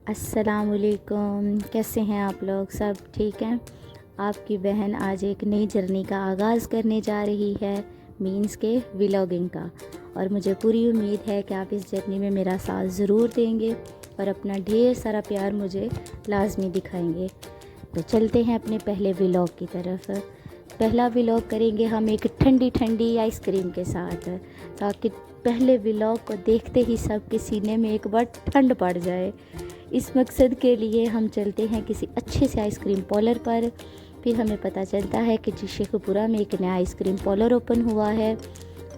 السلام علیکم، کیسے ہیں آپ لوگ؟ سب ٹھیک ہیں؟ آپ کی بہن آج ایک نئی جرنی کا آغاز کرنے جا رہی ہے، مینس کے ولاگنگ کا، اور مجھے پوری امید ہے کہ آپ اس جرنی میں میرا ساتھ ضرور دیں گے اور اپنا ڈھیر سارا پیار مجھے لازمی دکھائیں گے۔ تو چلتے ہیں اپنے پہلے ولاگ کی طرف۔ پہلا ولاگ کریں گے ہم ایک ٹھنڈی ٹھنڈی آئس کریم کے ساتھ، تاکہ پہلے ولاگ کو دیکھتے ہی سب کے سینے میں ایک بار ٹھنڈ پڑ جائے۔ اس مقصد کے لیے ہم چلتے ہیں کسی اچھے سے آئس کریم پارلر پر۔ پھر ہمیں پتہ چلتا ہے کہ شیخ پورہ میں ایک نیا آئس کریم پارلر اوپن ہوا ہے۔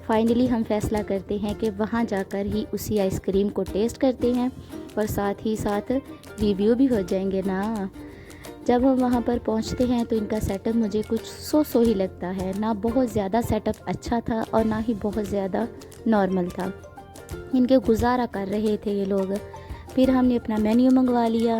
فائنلی ہم فیصلہ کرتے ہیں کہ وہاں جا کر ہی اسی آئس کریم کو ٹیسٹ کرتے ہیں، اور ساتھ ہی ساتھ ریویو بھی ہو جائیں گے نا۔ جب ہم وہاں پر پہنچتے ہیں تو ان کا سیٹ اپ مجھے کچھ سو ہی لگتا ہے، نہ بہت زیادہ سیٹ اپ اچھا تھا اور نہ ہی بہت زیادہ نارمل تھا۔ ان کے گزارا کر رہے تھے یہ لوگ۔ پھر ہم نے اپنا مینیو منگوا لیا۔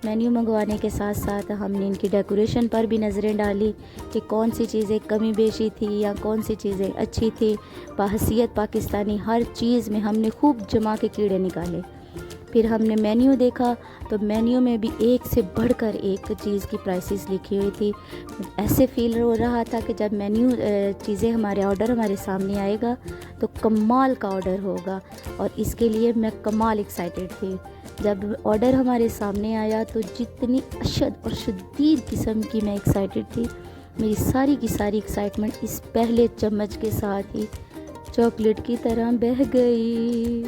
مینیو منگوانے کے ساتھ ساتھ ہم نے ان کی ڈیکوریشن پر بھی نظریں ڈالی کہ کون سی چیزیں کمی بیشی تھی یا کون سی چیزیں اچھی تھی۔ بحیثیت پاکستانی ہر چیز میں ہم نے خوب جما کے کیڑے نکالے۔ پھر ہم نے مینیو دیکھا تو مینیو میں بھی ایک سے بڑھ کر ایک چیز کی پرائسز لکھی ہوئی تھی۔ ایسے فیل ہو رہا تھا کہ جب مینیو چیزیں آرڈر ہمارے سامنے آئے گا تو کمال کا آرڈر ہوگا، اور اس کے لیے میں کمال ایکسائٹیڈ تھی۔ جب آرڈر ہمارے سامنے آیا تو جتنی اشد اور شدید قسم کی میں ایکسائٹیڈ تھی، میری ساری کی ساری ایکسائٹمنٹ اس پہلے چمچ کے ساتھ ہی چاکلیٹ کی طرح بہہ گئی۔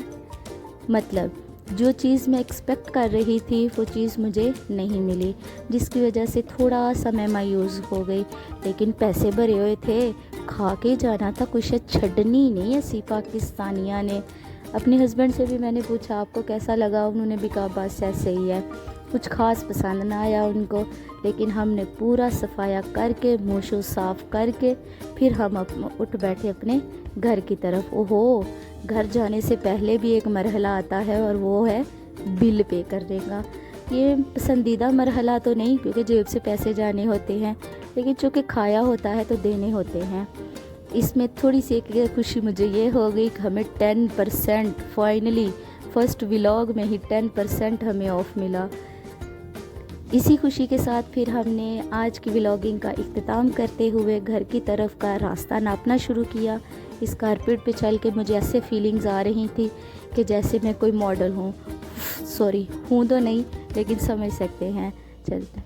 مطلب جو چیز میں ایکسپیکٹ کر رہی تھی وہ چیز مجھے نہیں ملی، جس کی وجہ سے تھوڑا سا میں مایوس ہو گئی، لیکن پیسے بھرے ہوئے تھے، کھا کے جانا تھا، کچھ چھڈنی نہیں ایسی پاکستانیہ نے۔ اپنے ہسبینڈ سے بھی میں نے پوچھا آپ کو کیسا لگا، انہوں نے بھی کہا بس ایسے ہی ہے، کچھ خاص پسند نہ آیا ان کو۔ لیکن ہم نے پورا صفایا کر کے، موشو صاف کر کے، پھر ہم اٹھ بیٹھے اپنے گھر کی طرف۔ اوہو، گھر جانے سے پہلے بھی ایک مرحلہ آتا ہے اور وہ ہے بل پے کرنے کا۔ یہ پسندیدہ مرحلہ تو نہیں، کیونکہ جیب سے پیسے جانے ہوتے ہیں، لیکن چونکہ کھایا ہوتا ہے تو دینے ہوتے ہیں۔ اس میں تھوڑی سی ایک خوشی مجھے یہ ہو گئی کہ ہمیں 10% فائنلی فرسٹ ولاگ میں ہی 10% ہمیں آف ملا۔ اسی خوشی کے ساتھ پھر ہم نے آج کی ولاگنگ کا اختتام کرتے ہوئے گھر کی طرف کا راستہ ناپنا شروع کیا۔ اس کارپیٹ پہ چل کے مجھے ایسے فیلنگز آ رہی تھی کہ جیسے میں کوئی ماڈل ہوں تو نہیں، لیکن سمجھ سکتے ہیں۔ چلتے